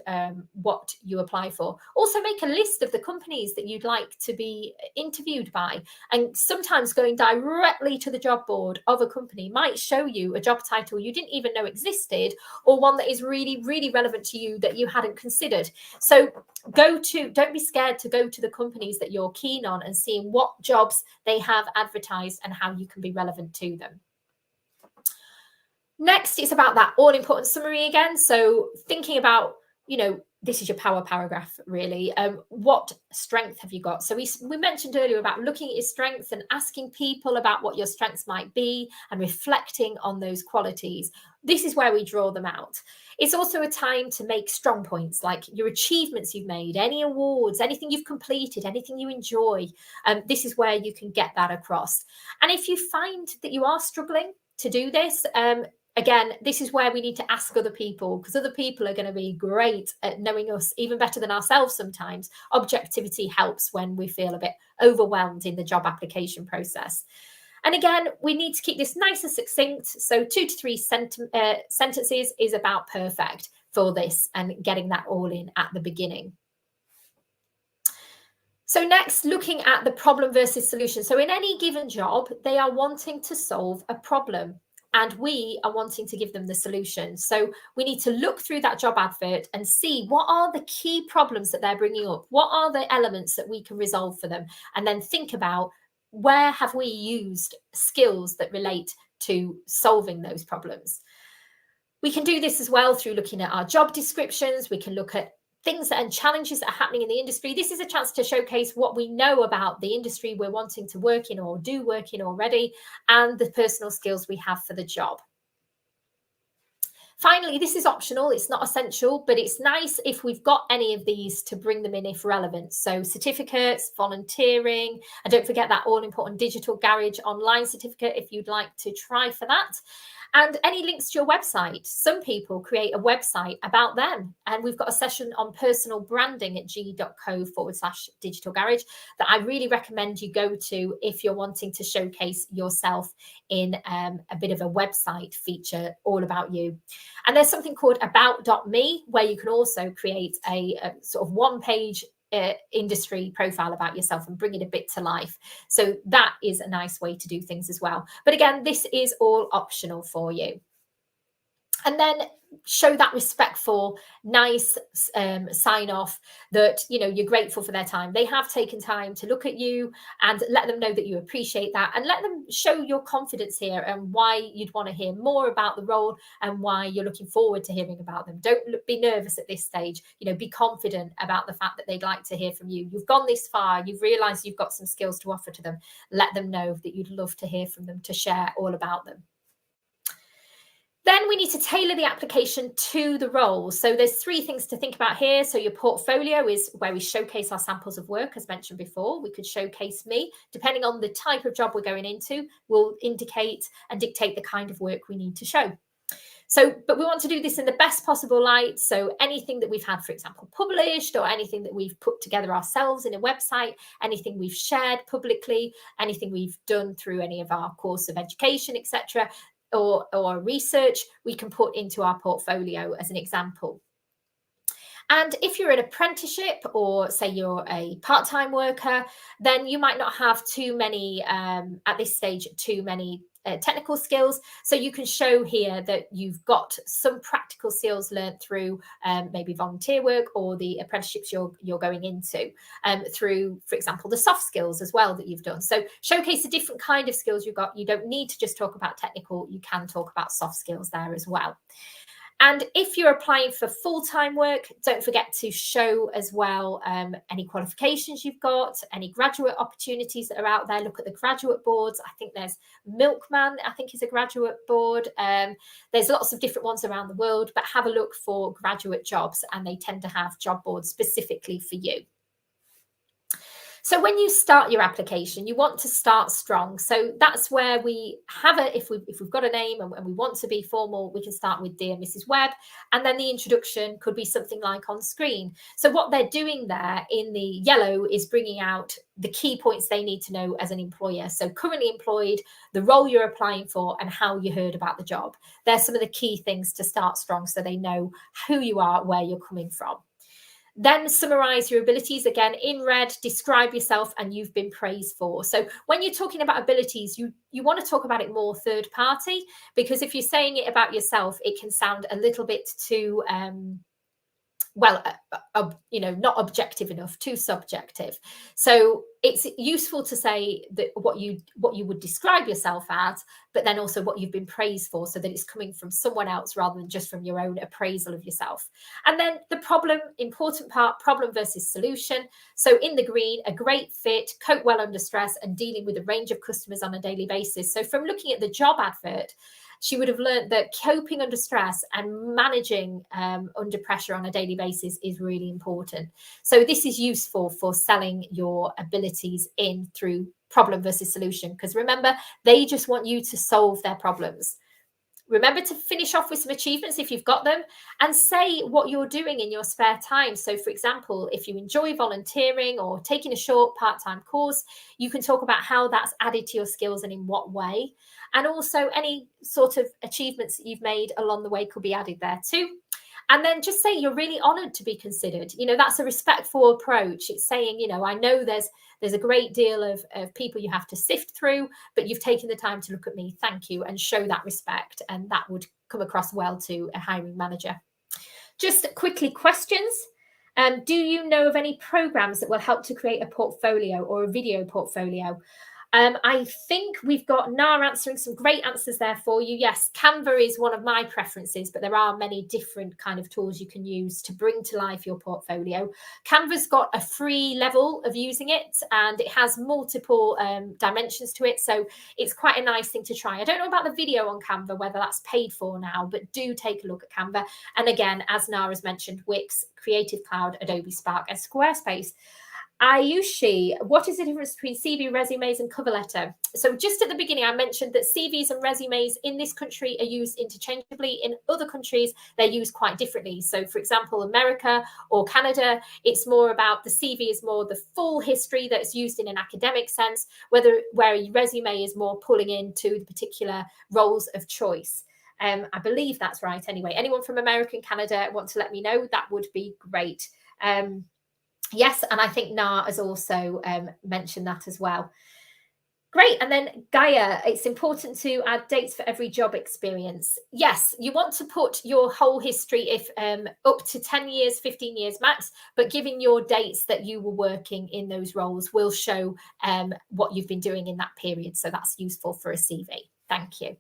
what you apply for. Also make a list of the companies that you'd like to be interviewed by. And sometimes going directly to the job board of a company might show you a job title you didn't even know existed, or one that is really, really relevant to you that you hadn't considered. So don't be scared to go to the companies that you're keen on and seeing what jobs they have advertised and how you can be relevant to them. Next, it's about that all-important summary again. So thinking about, you know, this is your power paragraph, really. What strength have you got? So we mentioned earlier about looking at your strengths and asking people about what your strengths might be and reflecting on those qualities. This is where we draw them out. It's also a time to make strong points, like your achievements you've made, any awards, anything you've completed, anything you enjoy. This is where you can get that across. And if you find that you are struggling to do this, again, this is where we need to ask other people, because other people are going to be great at knowing us even better than ourselves sometimes. Objectivity helps when we feel a bit overwhelmed in the job application process. And again, we need to keep this nice and succinct. So 2 to 3 sentences is about perfect for this and getting that all in at the beginning. So next, looking at the problem versus solution. So in any given job, they are wanting to solve a problem, and we are wanting to give them the solution. So we need to look through that job advert and see what are the key problems that they're bringing up, what are the elements that we can resolve for them, and then think about where have we used skills that relate to solving those problems. We can do this as well through looking at our job descriptions. We can look at things and challenges that are happening in the industry. This is a chance to showcase what we know about the industry we're wanting to work in or do work in already, and the personal skills we have for the job. Finally, this is optional, it's not essential, but it's nice if we've got any of these to bring them in if relevant. So certificates, volunteering, and don't forget that all important Digital Garage online certificate if you'd like to try for that. And any links to your website. Some people create a website about them. And we've got a session on personal branding at g.co/digital garage that I really recommend you go to if you're wanting to showcase yourself in a bit of a website feature all about you. And there's something called about.me where you can also create a sort of one-page industry profile about yourself and bring it a bit to life. So that is a nice way to do things as well. But again, this is all optional for you. And then show that respectful, nice sign off that, you know, you're grateful for their time. They have taken time to look at you, and let them know that you appreciate that, and let them show your confidence here and why you'd want to hear more about the role and why you're looking forward to hearing about them. Don't be nervous at this stage. You know, be confident about the fact that they'd like to hear from you. You've gone this far. You've realized you've got some skills to offer to them. Let them know that you'd love to hear from them, to share all about them. Then we need to tailor the application to the role. So there's 3 things to think about here. So your portfolio is where we showcase our samples of work, as mentioned before. We could showcase me. Depending on the type of job we're going into, will indicate and dictate the kind of work we need to show. So, but we want to do this in the best possible light. So anything that we've had, for example, published, or anything that we've put together ourselves in a website, anything we've shared publicly, anything we've done through any of our course of education, etc., or research, we can put into our portfolio as an example. And if you're an apprenticeship, or say you're a part-time worker, then you might not have too many, at this stage, too many technical skills. So you can show here that you've got some practical skills learned through maybe volunteer work or the apprenticeships you're going into, through, for example, the soft skills as well that you've done. So showcase the different kind of skills you've got. You don't need to just talk about technical, you can talk about soft skills there as well. And if you're applying for full-time work, don't forget to show as well any qualifications you've got, any graduate opportunities that are out there. Look at the graduate boards. I think there's Milkman, I think is a graduate board. There's lots of different ones around the world, but have a look for graduate jobs, and they tend to have job boards specifically for you. So when you start your application, you want to start strong. So that's where we have if we've got a name and we want to be formal, we can start with Dear Mrs. Webb, and then the introduction could be something like on screen. So what they're doing there in the yellow is bringing out the key points they need to know as an employer. So currently employed, the role you're applying for, and how you heard about the job. They're some of the key things to start strong, so they know who you are, where you're coming from. Then summarize your abilities. Again, in red, describe yourself and you've been praised for. So when you're talking about abilities, you want to talk about it more third party, because if you're saying it about yourself, it can sound a little bit too not objective enough, too subjective. So it's useful to say that what you would describe yourself as, but then also what you've been praised for, so that it's coming from someone else rather than just from your own appraisal of yourself. And then the problem, important part, problem versus solution. So in the green, a great fit, cope well under stress, and dealing with a range of customers on a daily basis. So from looking at the job advert, she would have learned that coping under stress and managing under pressure on a daily basis is really important. So this is useful for selling your abilities in through problem versus solution, because remember, they just want you to solve their problems. Remember to finish off with some achievements if you've got them, and say what you're doing in your spare time. So for example, if you enjoy volunteering or taking a short part-time course, you can talk about how that's added to your skills and in what way. And also any sort of achievements that you've made along the way could be added there too. And then just say you're really honoured to be considered. You know, that's a respectful approach. It's saying, you know, I know there's a great deal of people you have to sift through, but you've taken the time to look at me. Thank you. And show that respect. And that would come across well to a hiring manager. Just quickly, questions. Do you know of any programs that will help to create a portfolio or a video portfolio? I think we've got Nar answering some great answers there for you. Yes, Canva is one of my preferences, but there are many different kind of tools you can use to bring to life your portfolio. Canva's got a free level of using it, and it has multiple dimensions to it. So it's quite a nice thing to try. I don't know about the video on Canva, whether that's paid for now, but do take a look at Canva. And again, as Nar has mentioned, Wix, Creative Cloud, Adobe Spark, and Squarespace. Ayushi, what is the difference between CV, resumes, and cover letter? So just at the beginning, I mentioned that CVs and resumes in this country are used interchangeably. In other countries, they're used quite differently. So for example, America or Canada, it's more about the CV is more the full history that's used in an academic sense, where a resume is more pulling into the particular roles of choice. I believe that's right anyway. Anyone from America and Canada want to let me know? That would be great. Yes, and I think Nar has also mentioned that as well. Great. And then Gaia, it's important to add dates for every job experience. Yes, you want to put your whole history, if up to 10 years, 15 years max, but giving your dates that you were working in those roles will show what you've been doing in that period. So that's useful for a CV. Thank you.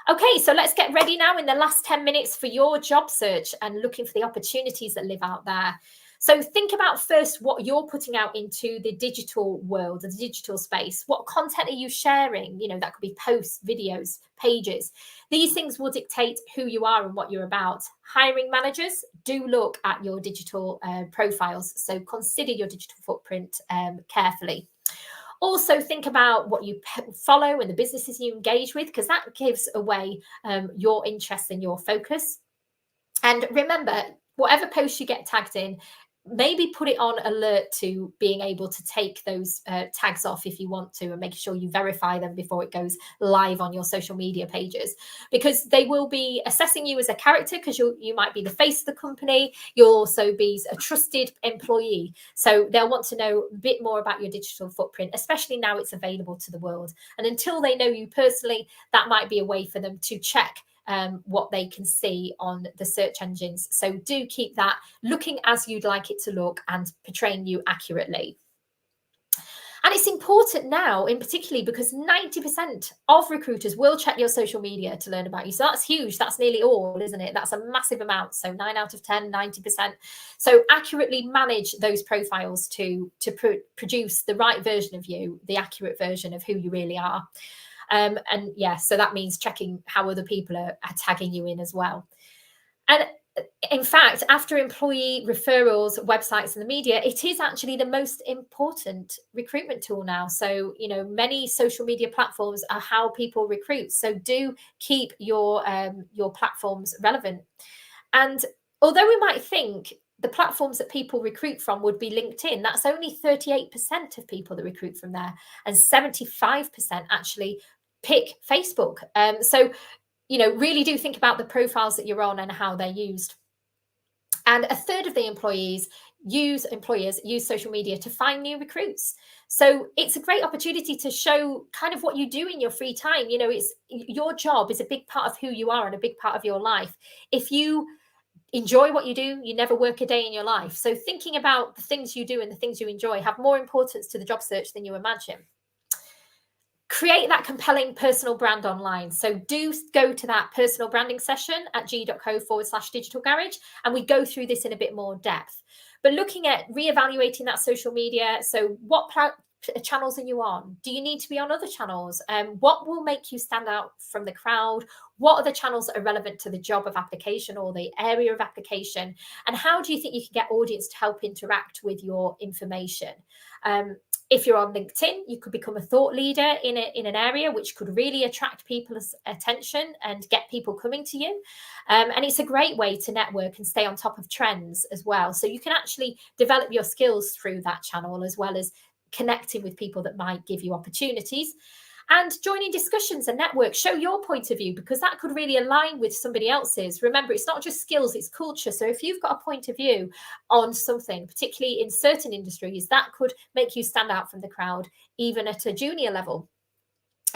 Okay, so let's get ready now in the last 10 minutes for your job search and looking for the opportunities that live out there. So think about first what you're putting out into the digital world, the digital space. What content are you sharing? You know, that could be posts, videos, pages. These things will dictate who you are and what you're about. Hiring managers, do look at your digital profiles. So consider your digital footprint carefully. Also think about what you follow and the businesses you engage with, because that gives away your interest and your focus. And remember, whatever post you get tagged in, maybe put it on alert to being able to take those tags off if you want to, and making sure you verify them before it goes live on your social media pages, because they will be assessing you as a character, because you might be the face of the company. You'll also be a trusted employee. So they'll want to know a bit more about your digital footprint, especially now it's available to the world. And until they know you personally, that might be a way for them to check what they can see on the search engines. So do keep that looking as you'd like it to look and portraying you accurately. And it's important now, in particularly because 90% of recruiters will check your social media to learn about you. So that's huge. That's nearly all, isn't it? That's a massive amount. So 9 out of 10, 90%. So accurately manage those profiles to produce the right version of you, the accurate version of who you really are. And yeah, so that means checking how other people are tagging you in as well. And in fact, after employee referrals, websites and the media, it is actually the most important recruitment tool now. So, you know, many social media platforms are how people recruit. So do keep your platforms relevant. And although we might think the platforms that people recruit from would be LinkedIn, that's only 38% of people that recruit from there, and 75% actually pick Facebook. So, you know, really do think about the profiles that you're on and how they're used. And a third of the employers use social media to find new recruits. So it's a great opportunity to show kind of what you do in your free time. You know, it's your job is a big part of who you are and a big part of your life. If you enjoy what you do, you never work a day in your life. So thinking about the things you do and the things you enjoy have more importance to the job search than you imagine. Create that compelling personal brand online. So do go to that personal branding session at g.co/digital garage, and we go through this in a bit more depth. But looking at reevaluating that social media, so what channels are you on? Do you need to be on other channels? What will make you stand out from the crowd? What are the channels that are relevant to the job of application or the area of application? And how do you think you can get audience to help interact with your information? If you're on LinkedIn, you could become a thought leader in an area, which could really attract people's attention and get people coming to you. And it's a great way to network and stay on top of trends as well. So you can actually develop your skills through that channel, as well as connecting with people that might give you opportunities. And joining discussions and networks, show your point of view, because that could really align with somebody else's. Remember, it's not just skills, it's culture. So if you've got a point of view on something, particularly in certain industries, that could make you stand out from the crowd, even at a junior level.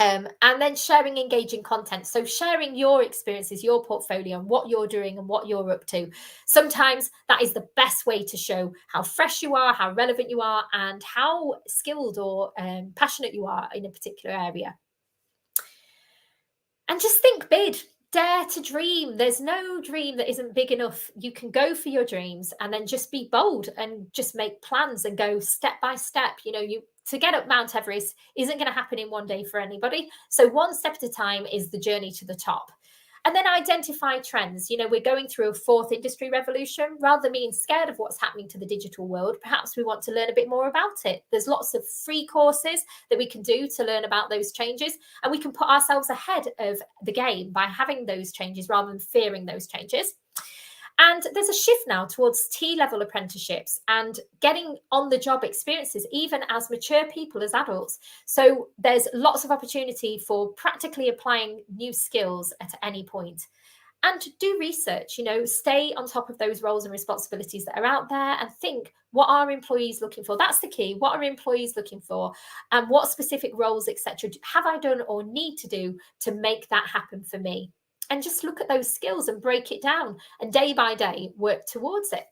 And then sharing engaging content. So sharing your experiences, your portfolio, and what you're doing and what you're up to. Sometimes that is the best way to show how fresh you are, how relevant you are, and how skilled or passionate you are in a particular area. And just think big. Dare to dream. There's no dream that isn't big enough. You can go for your dreams and then just be bold and just make plans and go step by step. To get up Mount Everest isn't going to happen in one day for anybody. So one step at a time is the journey to the top. And then identify trends. We're going through a fourth industry revolution. Rather than being scared of what's happening to the digital world, perhaps we want to learn a bit more about it. There's lots of free courses that we can do to learn about those changes, and we can put ourselves ahead of the game by having those changes rather than fearing those changes. And there's a shift now towards T-level apprenticeships and getting on-the-job experiences, even as mature people, as adults. So there's lots of opportunity for practically applying new skills at any point. And do research, stay on top of those roles and responsibilities that are out there and think, what are employees looking for? That's the key. What are employees looking for? And what specific roles, etc., have I done or need to do to make that happen for me? And just look at those skills and break it down and day by day work towards it.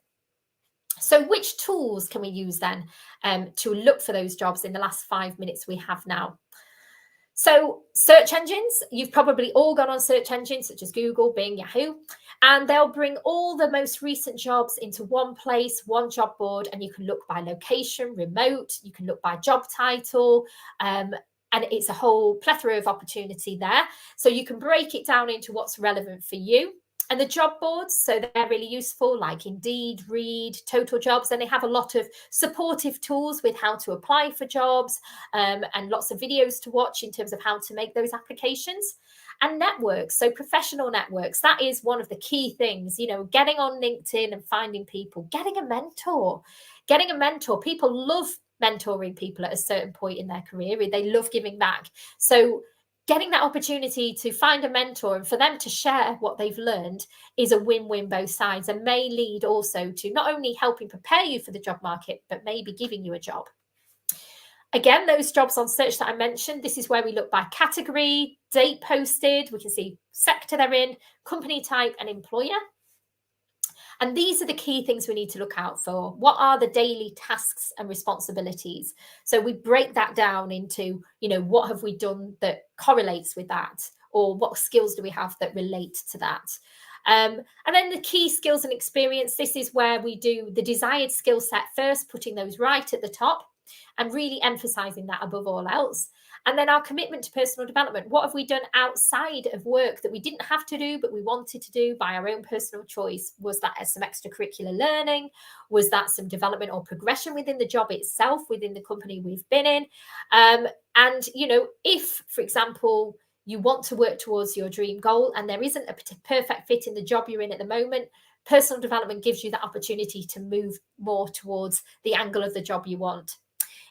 So which tools can we use then to look for those jobs in the last 5 minutes we have now? So search engines, you've probably all gone on search engines such as Google, Bing, Yahoo, and they'll bring all the most recent jobs into one place, one job board, and you can look by location, remote, you can look by job title, and it's a whole plethora of opportunity there. So you can break it down into what's relevant for you. And the job boards, so they're really useful, like Indeed, Reed, Total Jobs, and they have a lot of supportive tools with how to apply for jobs and lots of videos to watch in terms of how to make those applications. And networks, so professional networks, that is one of the key things, getting on LinkedIn and finding people, getting a mentor. People love mentoring people at a certain point in their career. They love giving back. So getting that opportunity to find a mentor and for them to share what they've learned is a win-win both sides, and may lead also to not only helping prepare you for the job market, but maybe giving you a job. Again, those jobs on search that I mentioned, this is where we look by category, date posted, we can see sector they're in, company type and employer. And these are the key things we need to look out for. What are the daily tasks and responsibilities? So we break that down into, what have we done that correlates with that? Or what skills do we have that relate to that? And then the key skills and experience, this is where we do the desired skill set first, putting those right at the top and really emphasizing that above all else. And then our commitment to personal development. What have we done outside of work that we didn't have to do, but we wanted to do by our own personal choice? Was that some extracurricular learning? Was that some development or progression within the job itself, within the company we've been in? And, if, for example, you want to work towards your dream goal and there isn't a perfect fit in the job you're in at the moment, personal development gives you that opportunity to move more towards the angle of the job you want.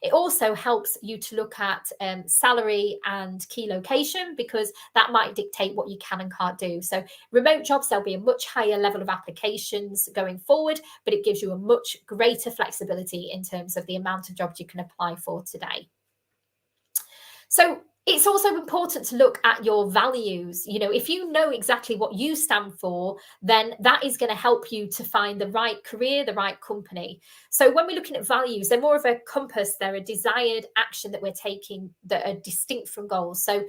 It also helps you to look at salary and key location, because that might dictate what you can and can't do. So remote jobs, there'll be a much higher level of applications going forward, but it gives you a much greater flexibility in terms of the amount of jobs you can apply for today. So it's also important to look at your values. If you know exactly what you stand for, then that is going to help you to find the right career, the right company. So when we're looking at values, they're more of a compass. They're a desired action that we're taking that are distinct from goals. So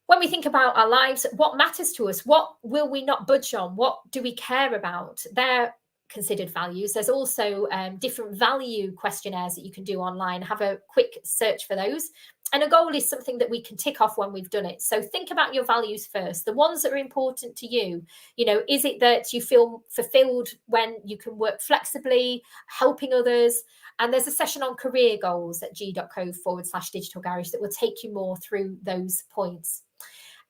when we think about our lives, what matters to us? What will we not budge on? What do we care about? They're considered values. There's also different value questionnaires that you can do online. Have a quick search for those. And a goal is something that we can tick off when we've done it. So think about your values first, the ones that are important to you. Is it that you feel fulfilled when you can work flexibly, helping others? And there's a session on career goals at g.co/digital garage that will take you more through those points.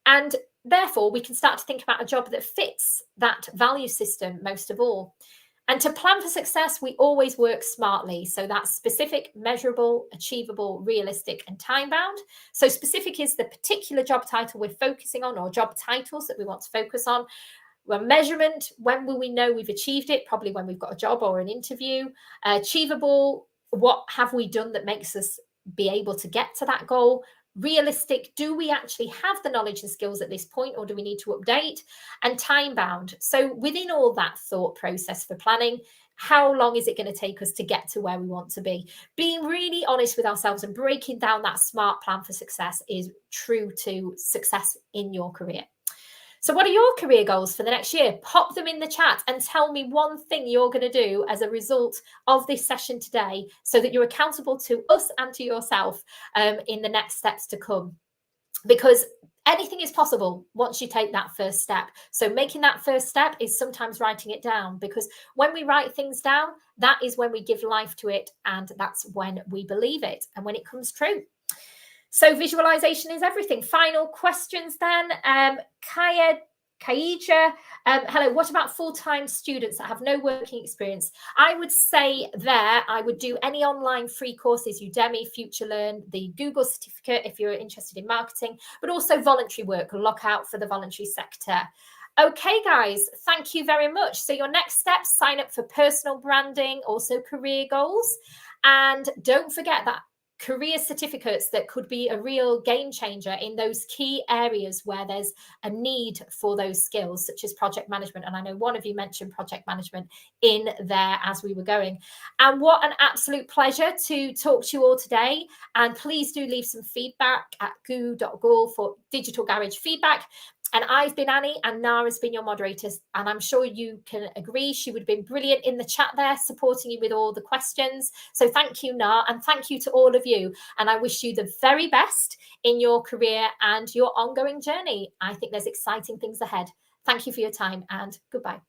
And therefore, we can start to think about a job that fits that value system most of all. And to plan for success, we always work smartly. So that's specific, measurable, achievable, realistic, and time-bound. So specific is the particular job title we're focusing on, or job titles that we want to focus on. Well, measurement, when will we know we've achieved it? Probably when we've got a job or an interview. Achievable, what have we done that makes us be able to get to that goal? realistic, do we actually have the knowledge and skills at this point, or do we need to update? And time bound. So within all that thought process for planning, how long is it going to take us to get to where we want to be? Being really honest with ourselves and breaking down that SMART plan for success is true to success in your career. So what are your career goals for the next year? Pop them in the chat and tell me one thing you're going to do as a result of this session today, so that you're accountable to us and to yourself in the next steps to come. Because anything is possible once you take that first step. So making that first step is sometimes writing it down, because when we write things down, that is when we give life to it, and that's when we believe it and when it comes true. So visualization is everything. Final questions then. Kaija, hello, what about full-time students that have no working experience? I would say there, I would do any online free courses, Udemy, FutureLearn, the Google certificate if you're interested in marketing, but also voluntary work, look out for the voluntary sector. Okay, guys, thank you very much. So your next steps, sign up for personal branding, also career goals. And don't forget that career certificates that could be a real game changer in those key areas where there's a need for those skills, such as project management. And I know one of you mentioned project management in there as we were going. And what an absolute pleasure to talk to you all today. And please do leave some feedback at goo.gul for Digital Garage feedback. And I've been Annie, and Nara's been your moderators. And I'm sure you can agree she would have been brilliant in the chat there, supporting you with all the questions. So thank you, Nara, and thank you to all of you. And I wish you the very best in your career and your ongoing journey. I think there's exciting things ahead. Thank you for your time, and goodbye.